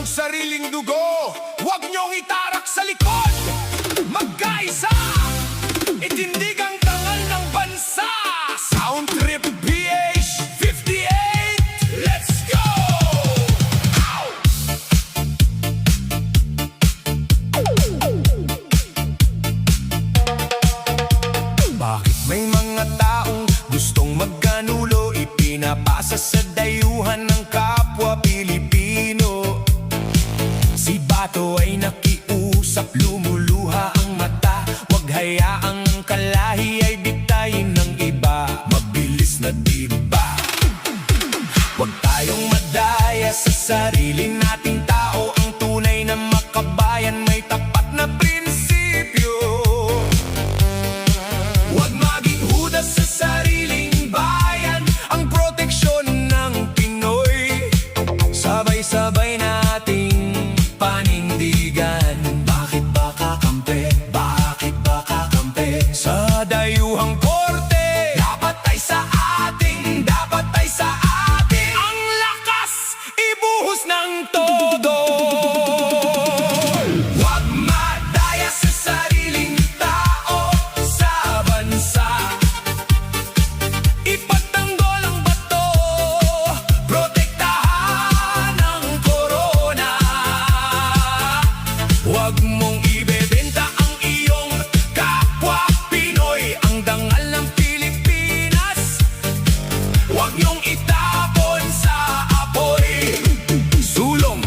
sariling dugo, huwag niyong itarak sa likod. Magkaisa, itindig ang tangal ng bansa. Sound Trip PH58, let's go! Ow! Bakit may mga taong gustong magkanulo, ipinapasa sa dayuhan ng kapwa Pilipino? Si Bato ay nakiusap, lumuluha ang mata. Huwag hayaang kalahi ay diktayin ng iba. Mabilis na diba? Huwag tayong madaya sa sarili nating tao. Ang tunay na makabayan may tapat na prinsipyo. Huwag maging hudas sa sariling bayan. Ang proteksyon ng Pinoy, sabay-sabay nating panindigan. Bakit ba kakampi? Bakit ba kakampi? Sa dayuhang korte, dapat ay sa ating, dapat ay sa ating. Ang lakas, ibuhos ng todo. Huwag madaya sa sariling tao, sa bansa. Ipagtanggol ang bato, protektahan ang korona. Huwag mong ibebenta ang iyong kapwa Pinoy, ang dangal ng Pilipinas. Huwag niyong itapon sa apoy. Sulong,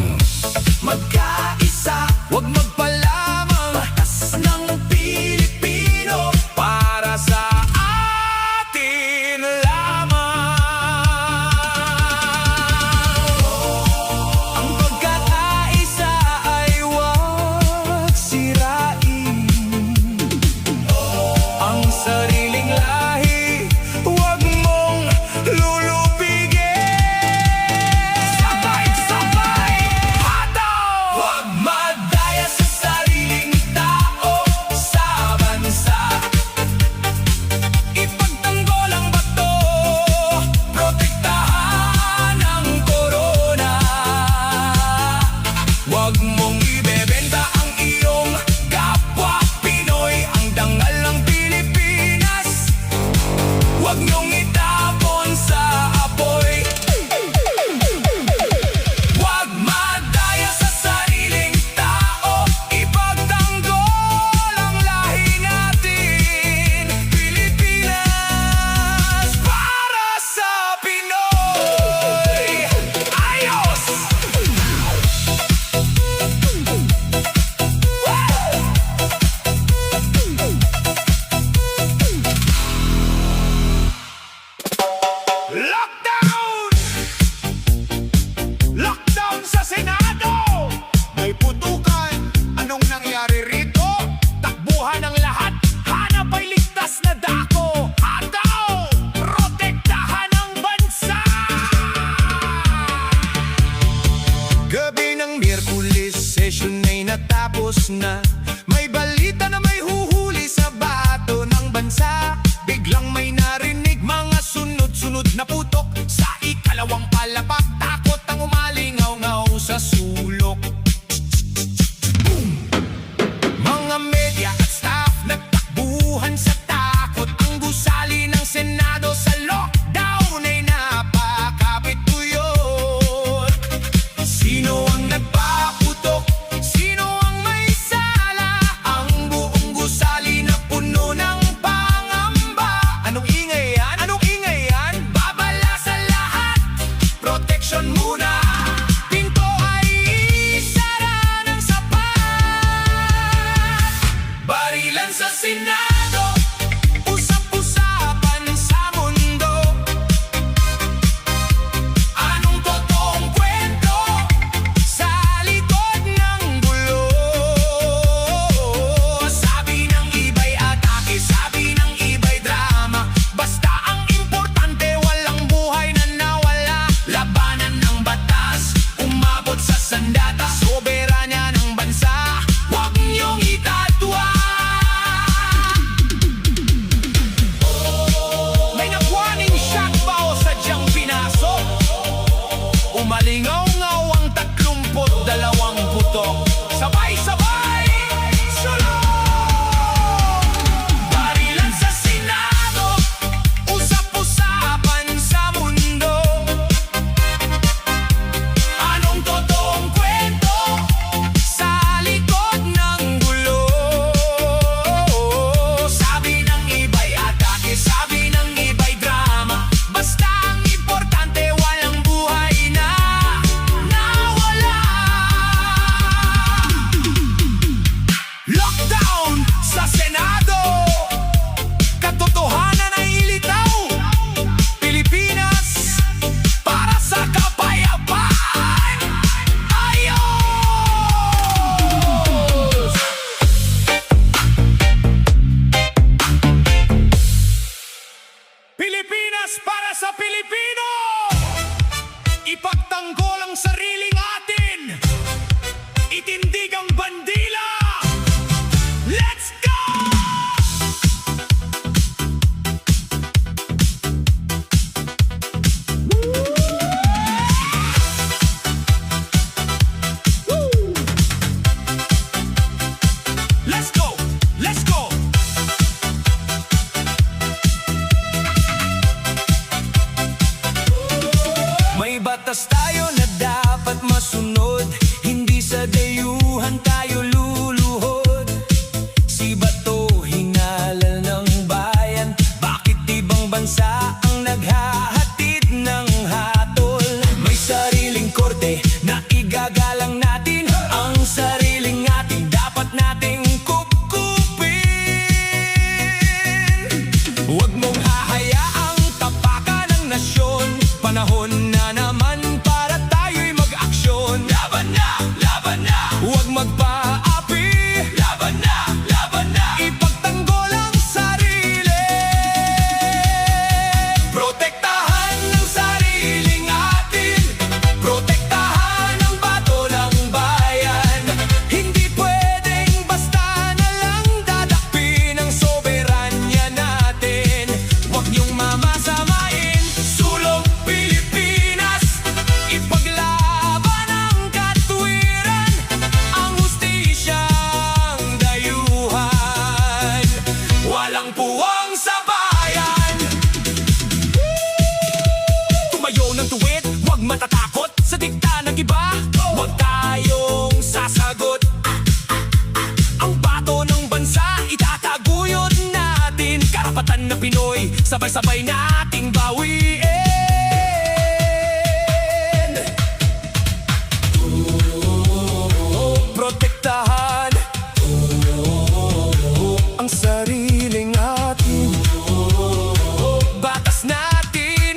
magkaisa, huwag magpalamang. Batas ng Pilipino, para sa atin lamang. Ang pagkakaisa ay huwag sirain. Ang sariling lahi, huwag mong lulupigin. Sabay-sabay, hataw! Huwag madaya sa sariling tao, sa bansa. Ipagtanggol ang bato, protektahan ang korona. Huwag mong ibebenta ang iyong kapwa Pinoy, ang dangal ng Pilipinas. Huwag niyong itapon sa apoy. Huwag madaya sa sariling tao, ipagtanggol ang lahi natin, Pilipinas, para sa Pinoy. Ayos! Lockdown! Lockdown sa Senado! May putukan, anong nangyari rito? Takbuhan ang lahat, hanap ay ligtas na dako. Hataw! Protektahan ang bansa! Gabi ng Miyerkules, session ay natapos na. May balita na may huhuli sa bato ng bansa. Biglang may narinig mga sunod-sunod na putok. Sa ikalawang palapak, takot ang umalingaw-ngaw sa sulok. Mga media at staff nagtakbuhan sa takot. Ang gusali ng Senado sa lockdown ay napakapituyot. Sino ang nagpaputok? Sino ang may sala? Ang buong gusali na puno ng pangamba. Anong ingay yan? Anong ingay yan? Babala sa lahat, protection muna. Pinto ay gusto, sabay-sabay sulong! Barilan sa Senado, usap-usapan sa mundo. Anong totoong kwento sa likod ng gulo? Sabi ng iba'y atake, sabi ng iba'y drama. Basta ang importante walang buhay na nawala. Lockdown sa Senado, katotohanan ay ilitaw. Pilipinas para sa kapayapaan. Ayos! Pilipinas para sa Pilipino! Ipagtanggol ang sariling atin! Itindig ang bandila! Let's go! Let's go! Let's go! May batas tayo na dapat masunod, hindi sa dayuhan tayo luluhod. Si Bato hinalal ng bayan, bakit ibang bansa ang naghahatid ng hatol? May sariling korte na igagalang natin, ang sariling atin dapat nating kupkupin. Huwag mong hahayaang tapakan ng nasyon, panahon na naman para tayo'y mag-aksyon. Laban na, laban na, huwag magpaapi. Laban na, laban na, ipagtanggol ang sarili. Protektahan ng sariling atin, protektahan ang bato ng bayan. Hindi pwedeng basta na lang dadakpin ang soberanya natin. Huwag niyong mamasamain, sulong Pilipinas. Ipaglaban ang katwiran, ang hustisyang dayuhan. Walang puwang sa bayan. Tumayo ng tuwid, huwag matatakot sa dikta ng iba. Huwag tayong sasagot. Ang bato ng bansa, itataguyod natin. Karapatan na Pinoy, sabay-sabay nating bawiin. Protektahan ang sariling atin, batas natin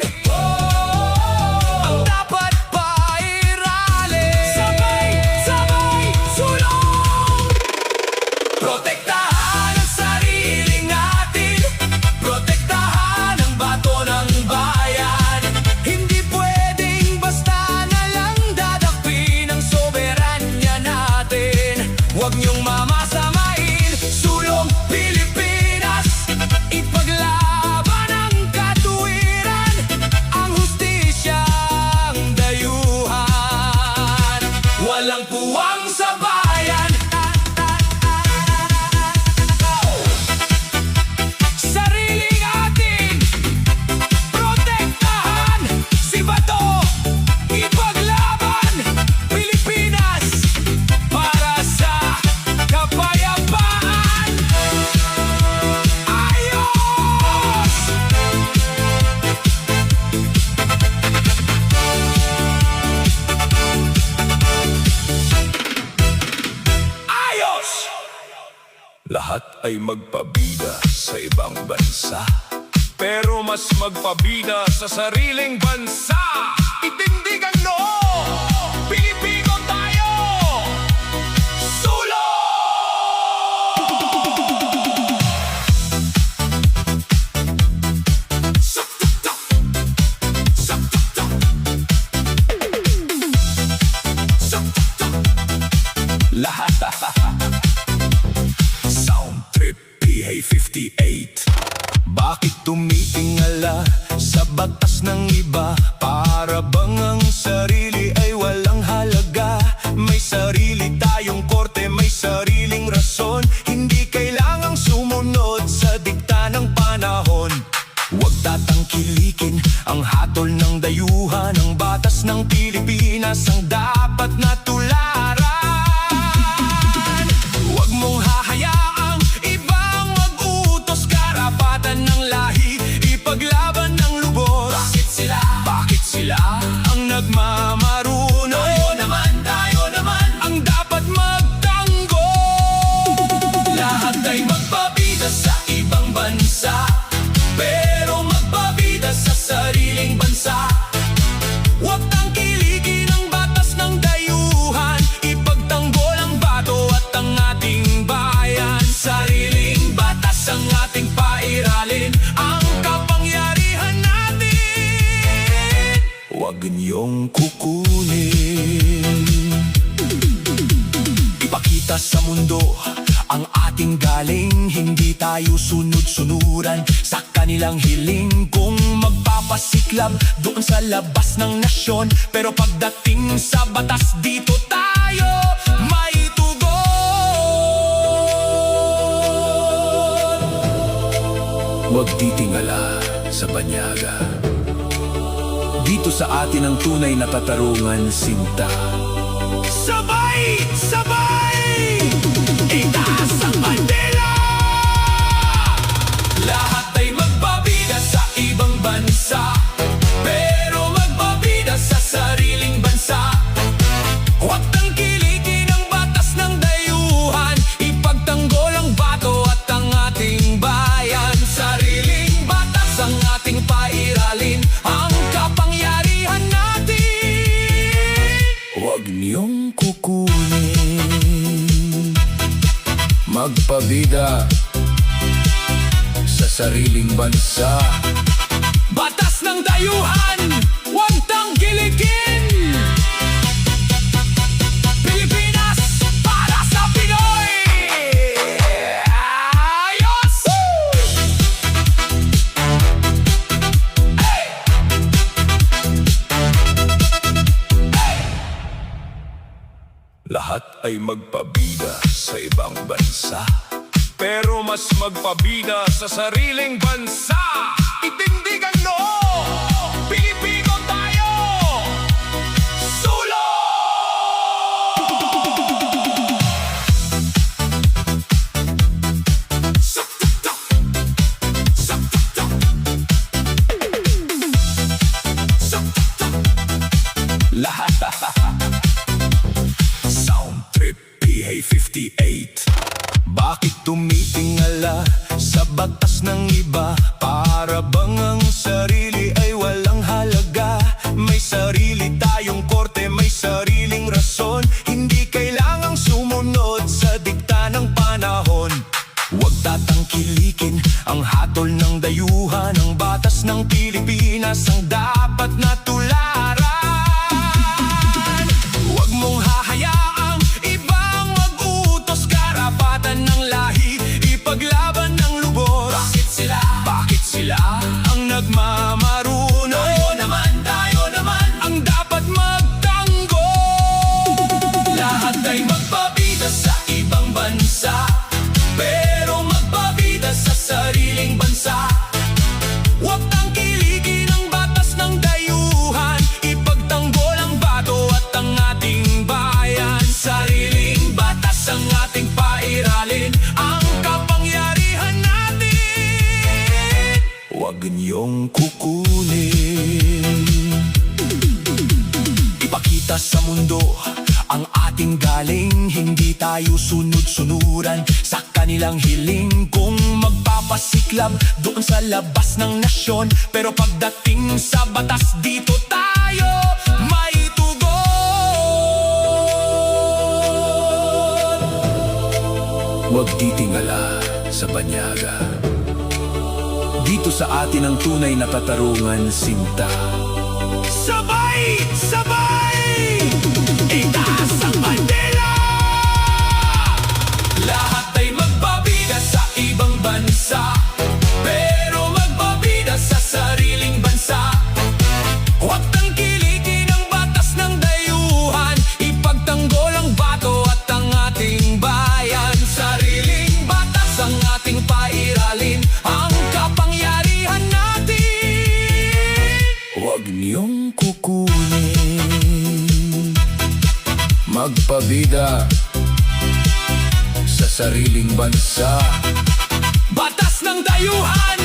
ang dapat pairalin. Sabay-sabay sulong! Protektahan ang sariling atin, protektahan ang bato ng bayan. Hindi pwedeng basta na lang dadakpin ang soberanya natin. Huwag niyong mamasamain, sulong Pilipinas. Ipaglaban ang katwiran, ang hustisyang dayuhan. Walang puwang sa bayan. Sariling atin, protektahan. Si Bato, ipaglaban. Pilipinas para sa kapayapaan. Ayos! Ayos! Lahat ay magpabida sa ibang bansa, pero mas magpabida sa sariling bansa. Itindig ang noo, Pilipino tayo! Sulong! Sak-tak-tak! Sak-tak-tak! Sak-tak-tak! Lahat Sound Trip PA58. Bakit tumitingala sa batas ng iba? Para bang ang sarili ay walang halaga? May sarili tayo. Ipakita sa mundo ang ating galing. Hindi tayo sunod-sunuran sa kanilang hiling. Kung magpapasiklab doon sa labas ng nasyon, pero pagdating sa batas dito tayo may tugon. Huwag titingala sa banyaga. Dito sa atin ang tunay na katarungan, sinta. Sabay! Sabay! Itaas ang bandera! Lahat ay magbabida sa ibang bansa, pero magbabida sa sariling bansa. Huwag tangkilikin ang batas ng dayuhan, ipagtanggol ang bato at ang ating bayan. Sariling batas ang ating pairalin, ang kapangyarihan natin. Huwag niyong kukunin, magpabida sa sariling bansa. Batas ng dayuhan, huwag tangkilikin. Pilipinas para sa Pinoy! Ayos! Hey! Hey! Lahat ay magpabida sa ibang bansa, pero mas magpabida sa sariling bansa. Itindig ang noo, Pilipino tayo! Sulong! Sak-tak-tak! Sak-tak-tak! Sak-tak-tak! Lahat Sound Trip PA58. Bakit tumitingala sa batas ng iba? Para bang ang sarili ay walang halaga? May sarili tayong korte, may sariling rason. Hindi kailangang sumunod sa dikta ng panahon. Huwag tatangkilikin ang hatol ng dayuhan. Ang batas ng Pilipinas ang dapat na tularan. Huwag mong hahayaang ibang mag-utos, karapatan ng lahi, ipaglaban ng lubos. Bakit sila ang nagmamaruno? Tayo naman ang dapat magtanggol. Lahat ay magpabida sa ibang bansa, pero magpabida sa sariling bansa. Huwag tangkilikin ang batas ng dayuhan, ipagtanggol ang bato at ang ating bayan. Sariling batas ang ating pairalin, ang kapangyarihan natin. Huwag niyong kukunin. Ipakita sa mundo ang ating galing. Hindi tayo sunod-sunuran sa kanilang hiling. Kung magpapasiklab doon sa labas ng nasyon, pero pagdating sa batas dito tayo may tugon. Huwag titingala sa banyaga. Dito sa atin ang tunay na katarungan, sinta. Sabay! Sabay! Itaas ang bandera! Lahat ay magbabida sa ibang bansa, pero magbabida sa sariling bansa. Huwag tangkilikin ang batas ng dayuhan, ipagtanggol ang bato at ang ating bayan. Sariling batas ang ating pairalin, ang kapangyarihan natin. Huwag niyong kukunin, magpabida sa sariling bansa. Batas ng dayuhan,